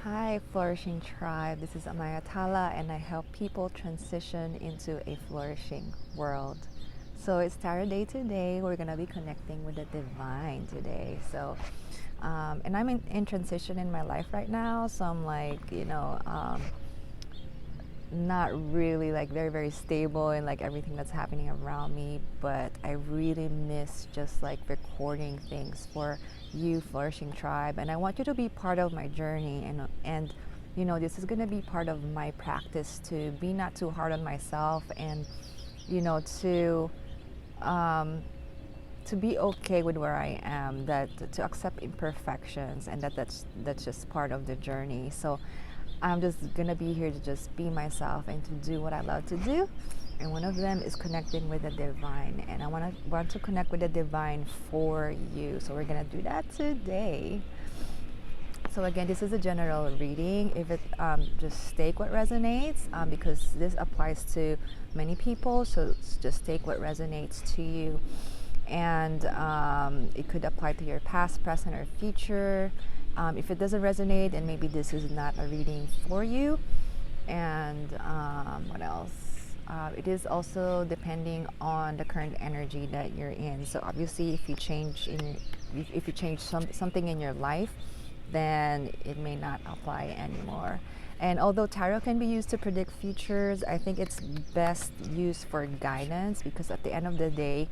Hi, Flourishing Tribe. This is Amaya Tala, and I help people transition into a flourishing world. So it's Tarot Day today. We're gonna be connecting with the divine today. And I'm in transition in my life right now. So I'm like, not really like very stable in like everything that's happening around me, but I really miss just like recording things for you, Flourishing Tribe, and I want you to be part of my journey. And this is going to be part of my practice to be not too hard on myself, and you know um, to be okay with where I am, that to accept imperfections, and that's just part of the journey. So I'm just gonna be here to just be myself and to do what I love to do. And one of them is connecting with the divine. And I want to connect with the divine for you. So we're gonna do that today. So again, this is a general reading. If it just take what resonates, because this applies to many people. So just take what resonates to you, and it could apply to your past, present, or future. If it doesn't resonate, then maybe this is not a reading for you. And what else? It is also depending on the current energy that you're in. So obviously, if you change something in your life, then it may not apply anymore. And although tarot can be used to predict futures, I think it's best used for guidance, because at the end of the day,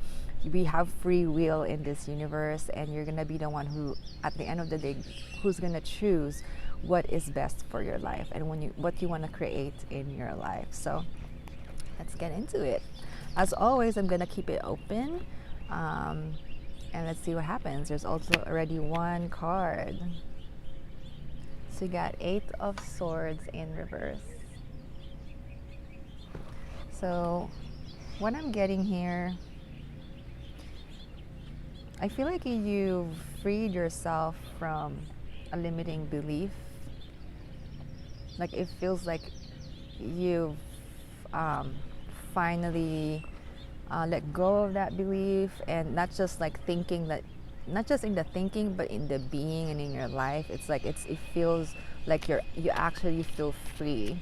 we have free will in this universe, and you're gonna be the one who, at the end of the day, who's gonna choose what is best for your life and what you want to create in your life. So let's get into it. As always, I'm gonna keep it open, and let's see what happens. There's also already one card. So you got 8 of Swords in reverse. So what I'm getting here, I feel like you've freed yourself from a limiting belief. Like it feels like you've finally let go of that belief, and not just like thinking that, not just in the thinking, but in the being and in your life. It's like it feels like you actually feel free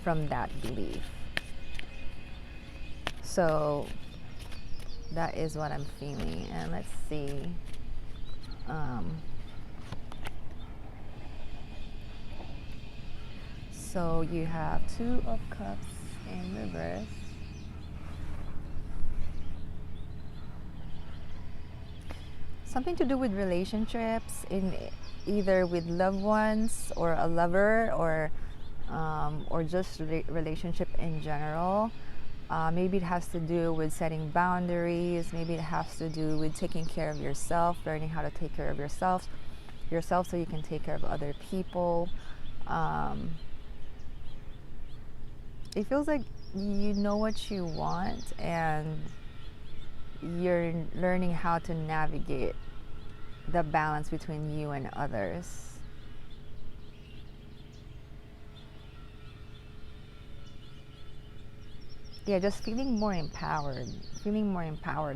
from that belief. So that is what I'm feeling. And let's see. So you have 2 of Cups in reverse. Something to do with relationships, in either with loved ones or a lover, or just relationship in general. Maybe it has to do with setting boundaries. Maybe it has to do with taking care of yourself, learning how to take care of yourself so you can take care of other people. It feels like you know what you want, and you're learning how to navigate the balance between you and others. Yeah, just feeling more empowered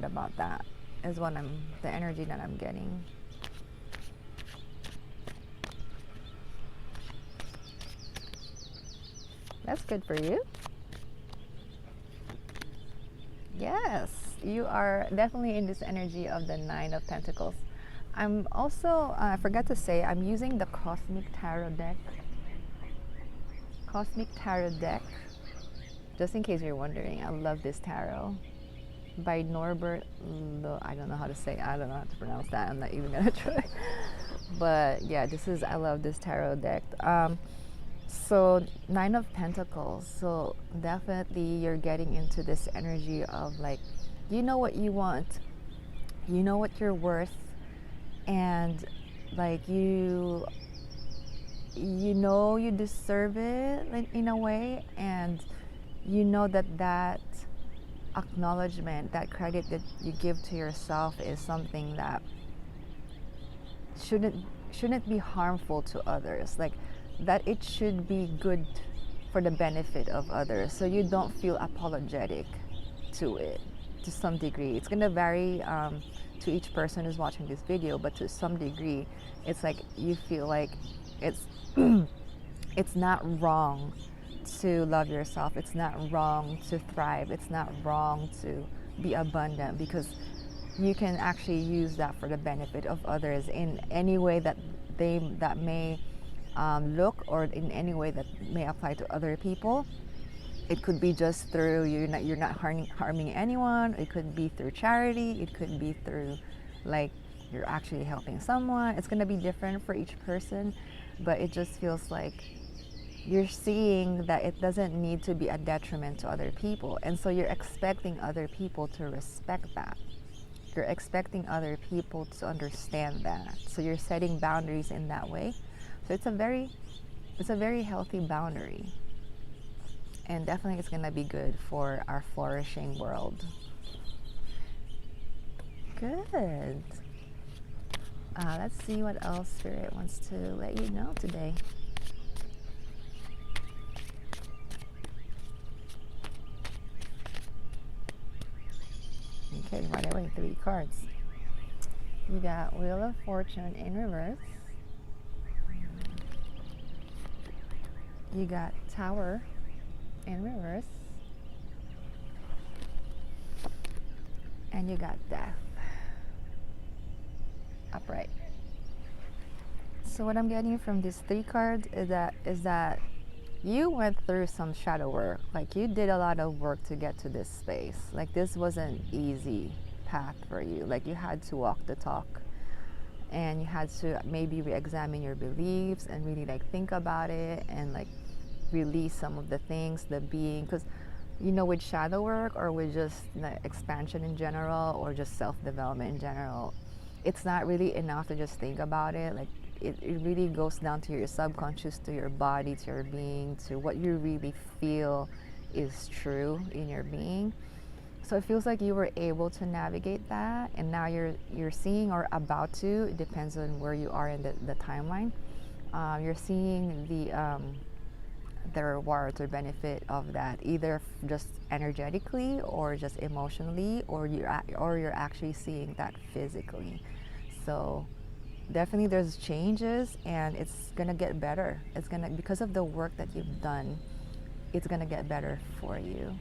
about that is the energy that I'm getting. That's good for you. Yes, you are definitely in this energy of the 9 of Pentacles. I'm also, I forgot to say, I'm using the Cosmic Tarot deck. Just in case you're wondering, I love this tarot by Norbert. I don't know how to pronounce that. I'm not even gonna try. But yeah, I love this tarot deck. So 9 of Pentacles. So definitely you're getting into this energy of like, you know what you want, you know what you're worth, and like you know you deserve it in a way, and you know that acknowledgement, that credit that you give to yourself is something that shouldn't be harmful to others. Like that it should be good for the benefit of others, so you don't feel apologetic to it. To some degree, it's gonna vary to each person who's watching this video, but to some degree, it's like you feel like it's It's not wrong to love yourself. It's not wrong to thrive. It's not wrong to be abundant, because you can actually use that for the benefit of others in any way that may look, or in any way that may apply to other people. It could be just through you're not harming anyone. It could be through charity. It could be through, like, you're actually helping someone. It's going to be different for each person, but it just feels like you're seeing that it doesn't need to be a detriment to other people. And so you're expecting other people to respect that. You're expecting other people to understand that. So you're setting boundaries in that way. So it's a very healthy boundary. And definitely it's going to be good for our flourishing world. Good. Let's see what else Spirit wants to let you know today. Okay, right away, 3 cards. You got Wheel of Fortune in reverse. You got Tower in reverse. And you got Death upright. So what I'm getting from these 3 cards is that you went through some shadow work. Like, you did a lot of work to get to this space. Like, this was an easy path for you. Like, you had to walk the talk, and you had to maybe re-examine your beliefs and really, like, think about it and, like, release some of the things, the being, because with shadow work, or with just expansion in general, or just self-development in general, it's not really enough to just think about it. Like, it really goes down to your subconscious, to your body, to your being, to what you really feel is true in your being. So it feels like you were able to navigate that, and now you're seeing, or about to, it depends on where you are in the timeline, you're seeing the rewards or benefit of that, either just energetically, or just emotionally, or you're actually seeing that physically. So definitely there's changes, and it's gonna get better. Because of the work that you've done, it's gonna get better for you.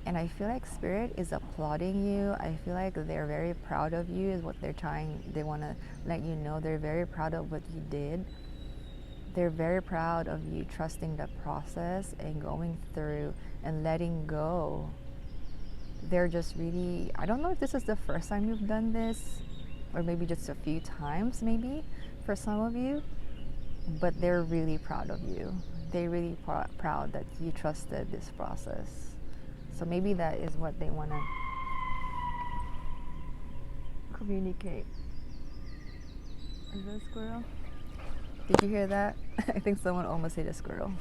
And I feel like Spirit is applauding you. I feel like they're very proud of you, is what they want to let you know. They're very proud of what you did. They're very proud of you trusting the process and going through and letting go. They're just really, I don't know if this is the first time you've done this, or maybe just a few times, maybe for some of you, but they're really proud of you. They're really proud that you trusted this process. So maybe that is what they want to communicate. Is that a squirrel? Did you hear that? I think someone almost hit a squirrel.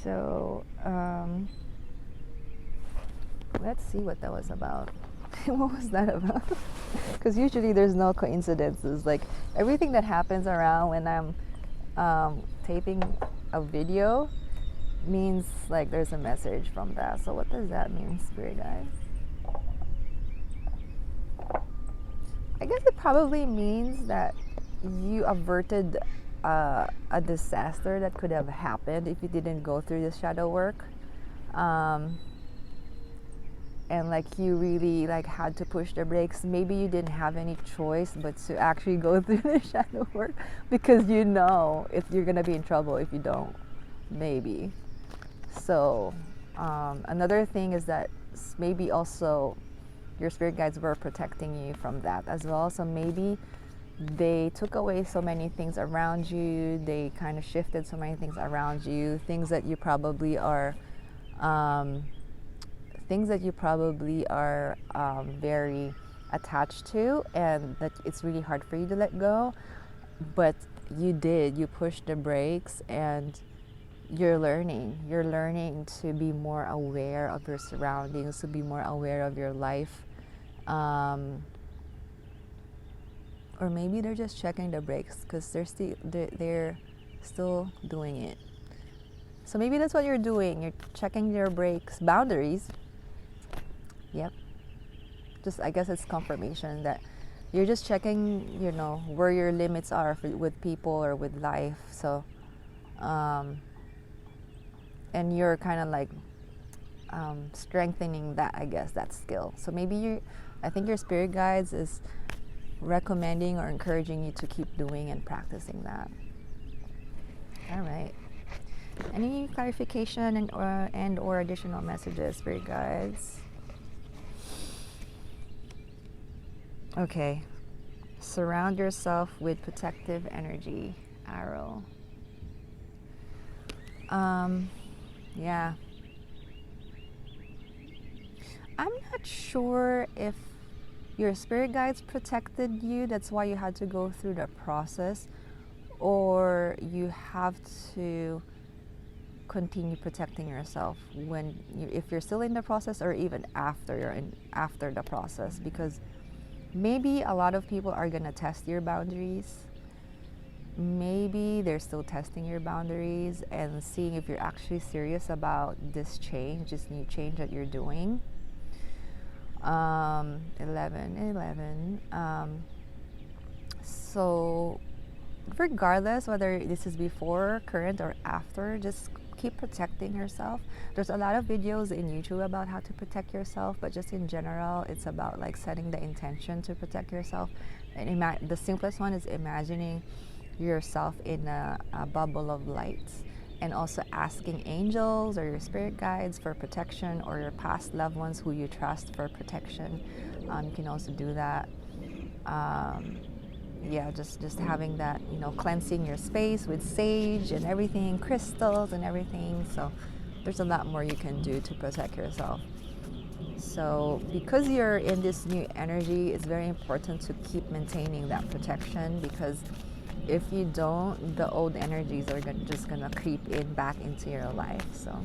So, let's see what that was about. What was that about? Because usually there's no coincidences. Like, everything that happens around when I'm taping a video means, like, there's a message from that. So what does that mean, Spirit guys? I guess it probably means that you averted a disaster that could have happened if you didn't go through the shadow work, and like you really like had to push the brakes. Maybe you didn't have any choice but to actually go through the shadow work, because you know if you're gonna be in trouble if you don't, maybe. So another thing is that maybe also your spirit guides were protecting you from that as well. So maybe they took away so many things around you. They kind of shifted so many things around you, things that you probably are very attached to, and that it's really hard for you to let go. But you pushed the brakes, and you're learning to be more aware of your surroundings, to be more aware of your life. Or maybe they're just checking the brakes because they're still doing it. So maybe that's what you're doing. You're checking your brakes, boundaries. Yep. Just, I guess it's confirmation that you're just checking, you know, where your limits are with people or with life. So, and you're kind of like strengthening that, I guess, that skill. So maybe I think your spirit guides is recommending or encouraging you to keep doing and practicing that. All right. Any clarification and or additional messages, spirit guides? Okay. Surround yourself with protective energy, arrow. Yeah. I'm not sure if your spirit guides protected you, that's why you had to go through the process, or you have to continue protecting yourself if you're still in the process, or even after the process, because maybe a lot of people are gonna test your boundaries. Maybe they're still testing your boundaries and seeing if you're actually serious about this new change that you're doing. 11. So regardless whether this is before, current, or after, just keep protecting yourself. There's a lot of videos in YouTube about how to protect yourself, but just in general, it's about like setting the intention to protect yourself. And the simplest one is imagining yourself in a bubble of light, and also asking angels or your spirit guides for protection, or your past loved ones who you trust for protection. You can also do that. Yeah, just having that, you know, cleansing your space with sage and everything, crystals and everything. So there's a lot more you can do to protect yourself. So because you're in this new energy, it's very important to keep maintaining that protection, because if you don't, the old energies are just gonna creep in back into your life. So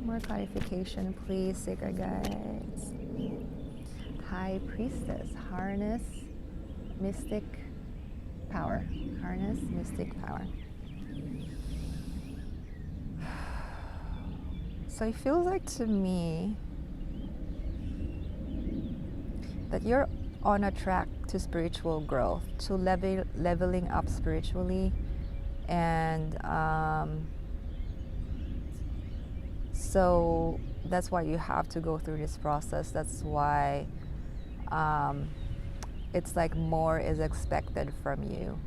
more clarification, please, sacred guides. High priestess, harness mystic power. Harness mystic power. So it feels like to me that you're on a track to spiritual growth, to leveling up spiritually, and so that's why you have to go through this process. That's why it's like more is expected from you.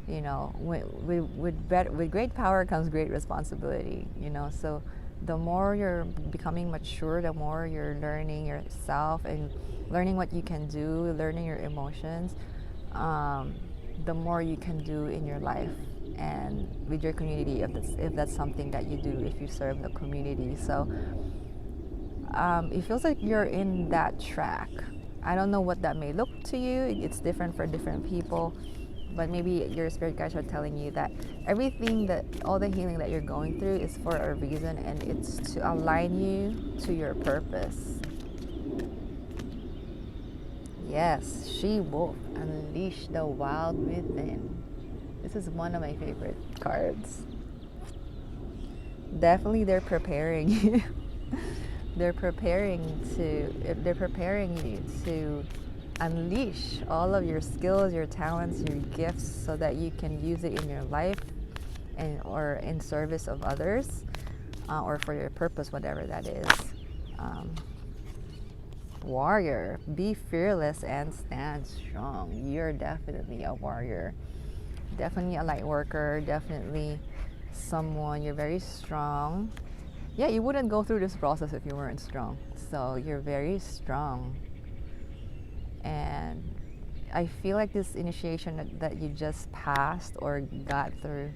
You know, with great power comes great responsibility. You know, so the more you're becoming mature, the more you're learning yourself and learning what you can do, learning your emotions, the more you can do in your life and with your community, if that's something that you do, if you serve the community. So it feels like you're in that track. I don't know what that may look to you. It's different for different people, but maybe your spirit guides are telling you that all the healing that you're going through is for a reason, and it's to align you to your purpose. Yes, she-wolf, unleash the wild within. This is one of my favorite cards. Definitely they're preparing you. They're preparing you to unleash all of your skills, your talents, your gifts, so that you can use it in your life or in service of others, or for your purpose, whatever that is. Warrior, be fearless and stand strong. You're definitely a warrior, definitely a light worker, definitely someone, you're very strong. Yeah, you wouldn't go through this process if you weren't strong. So you're very strong. And I feel like this initiation that you just passed or got through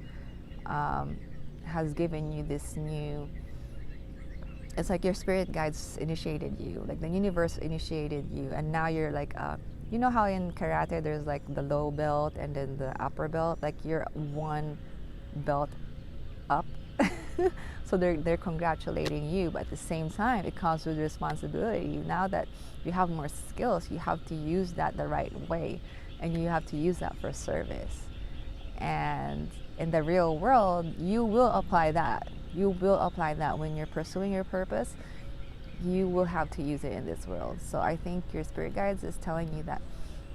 has given you this new, it's like your spirit guides initiated you, like the universe initiated you, and now you're like, you know how in karate there's like the low belt and then the upper belt, like you're one belt up. So they're congratulating you, but at the same time it comes with responsibility. Now that you have more skills, you have to use that the right way, and you have to use that for service. And in the real world, you will apply that when you're pursuing your purpose. you will have to use it in this world. So I think your spirit guides is telling you that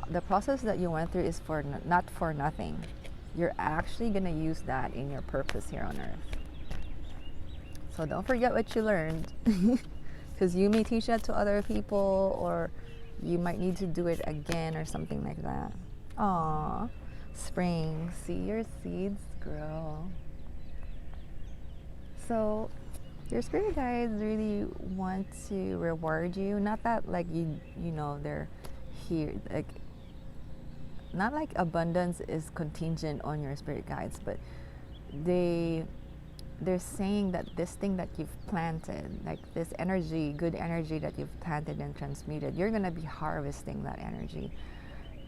the process that you went through is for not for nothing. You're actually going to use that in your purpose here on earth. So don't forget what you learned, because you may teach that to other people, or you might need to do it again or something like that. Aww, spring, see your seeds grow. So your spirit guides really want to reward you. Not that like you know they're here, like not like abundance is contingent on your spirit guides, but they're saying that this thing that you've planted, like this energy, good energy that you've planted and transmuted, you're going to be harvesting that energy,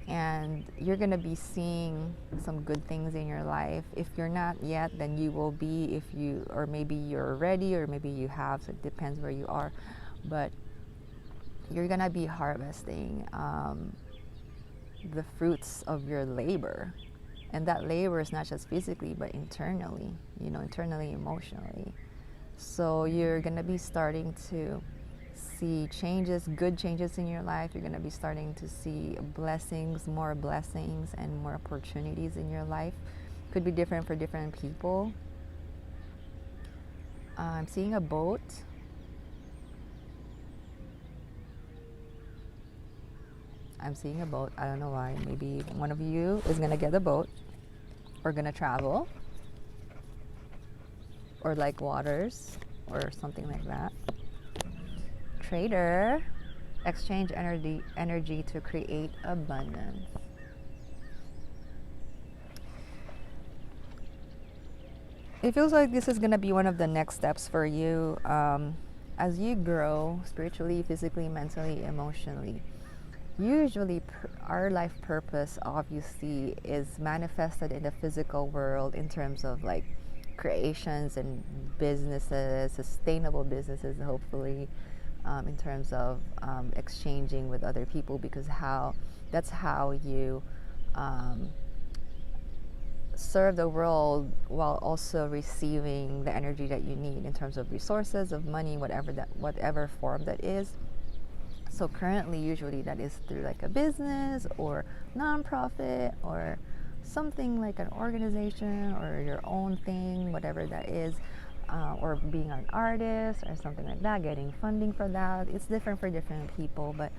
and you're going to be seeing some good things in your life. If you're not yet, then you will be. If you, or maybe you're ready, or maybe you have, so it depends where you are, but you're going to be harvesting the fruits of your labor. And that labor is not just physically, but internally, internally, emotionally. So you're going to be starting to see changes, good changes in your life. You're going to be starting to see blessings, and more opportunities in your life. Could be different for different people. I'm seeing a boat. I'm seeing a boat. I don't know why. Maybe one of you is going to get a boat, or going to travel, or like waters, or something like that. Trader, exchange energy to create abundance. It feels like this is going to be one of the next steps for you as you grow spiritually, physically, mentally, emotionally. Usually our life purpose obviously is manifested in the physical world in terms of like creations and businesses, sustainable businesses, hopefully, in terms of exchanging with other people, because that's how you serve the world while also receiving the energy that you need in terms of resources, of money, whatever form that is. So currently, usually that is through like a business or nonprofit or something like an organization or your own thing, whatever that is, or being an artist or something like that, getting funding for that. It's different for different people, but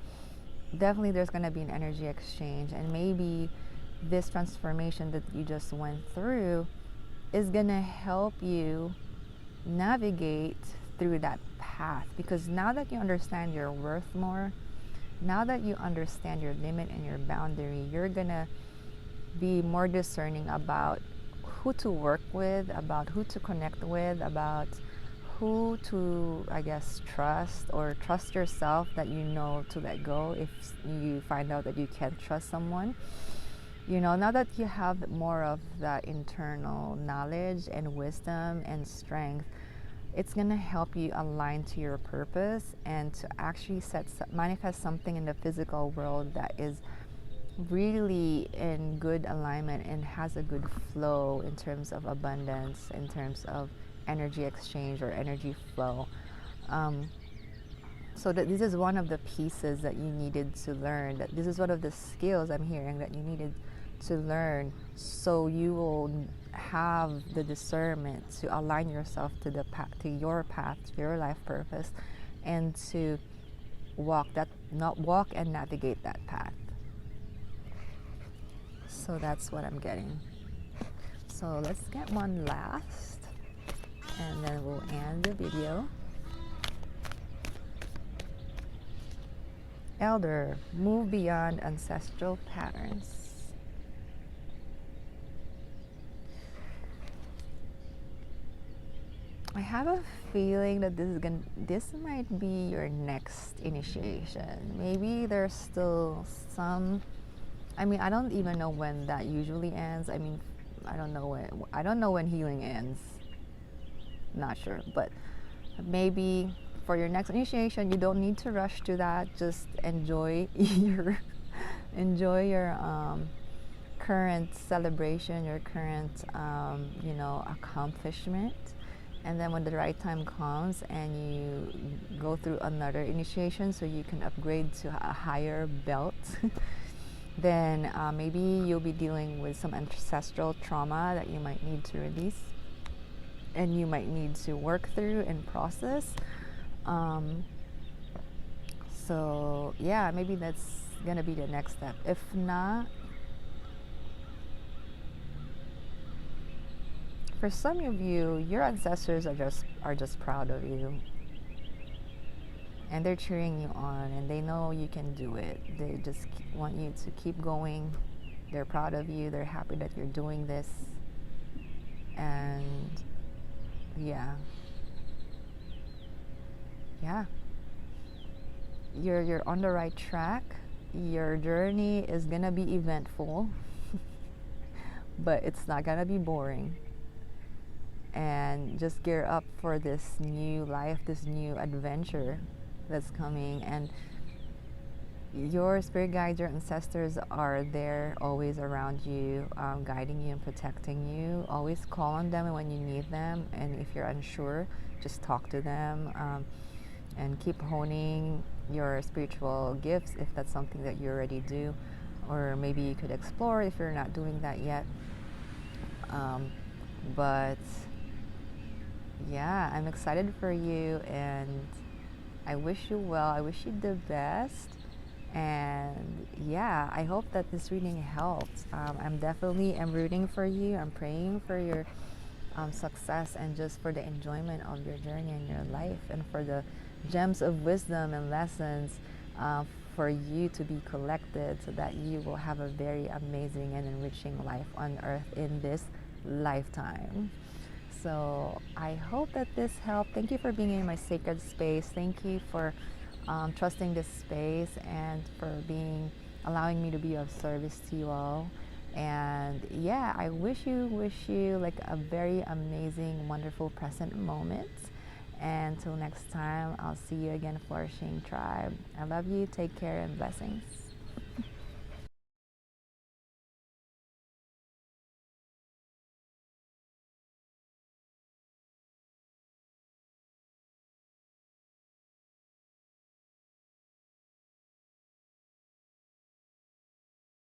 definitely there's going to be an energy exchange, and maybe this transformation that you just went through is going to help you navigate through that path, because now that you understand your worth more, now that you understand your limit and your boundary, you're gonna be more discerning about who to work with, about who to connect with, about who to, I guess, trust, or trust yourself, that to let go if you find out that you can't trust someone. Now that you have more of that internal knowledge and wisdom and strength, it's going to help you align to your purpose and to actually manifest something in the physical world that is really in good alignment and has a good flow in terms of abundance, in terms of energy exchange or energy flow. So that this is one of the pieces that you needed to learn, that this is one of the skills I'm hearing that you needed to learn, so you will have the discernment to align yourself to the path, to your your life purpose, and to walk and navigate that path. So that's what I'm getting. So let's get one last, and then we'll end the video. Elder, move beyond ancestral patterns. I have a feeling that this might be your next initiation. Maybe there's still some. I don't even know when that usually ends. I don't know when healing ends. Not sure, but maybe for your next initiation, you don't need to rush to that. Just enjoy your current celebration, your current accomplishment, And then when the right time comes and you go through another initiation so you can upgrade to a higher belt, then maybe you'll be dealing with some ancestral trauma that you might need to release and you might need to work through and process. So yeah, maybe that's gonna be the next step. If not, for some of you, your ancestors are just proud of you, and they're cheering you on, and they know you can do it. They just want you to keep going. They're proud of you. They're happy that you're doing this, and yeah, you're on the right track. Your journey is gonna be eventful, but it's not gonna be boring. And just gear up for this new life, this new adventure that's coming. And your spirit guides, your ancestors are there always around you, guiding you and protecting you. Always call on them when you need them, and if you're unsure, just talk to them, and keep honing your spiritual gifts if that's something that you already do, or maybe you could explore if you're not doing that yet. But yeah, I'm excited for you, and I wish you well. I wish you the best. And yeah, I hope that this reading helped. I'm rooting for you. I'm praying for your success, and just for the enjoyment of your journey and your life, and for the gems of wisdom and lessons for you to be collected, so that you will have a very amazing and enriching life on earth in this lifetime. So I hope that this helped. Thank you for being in my sacred space. Thank you for trusting this space, and for allowing me to be of service to you all. And yeah, I wish you like a very amazing, wonderful present moment. And until next time, I'll see you again, Flourishing Tribe. I love you. Take care, and blessings.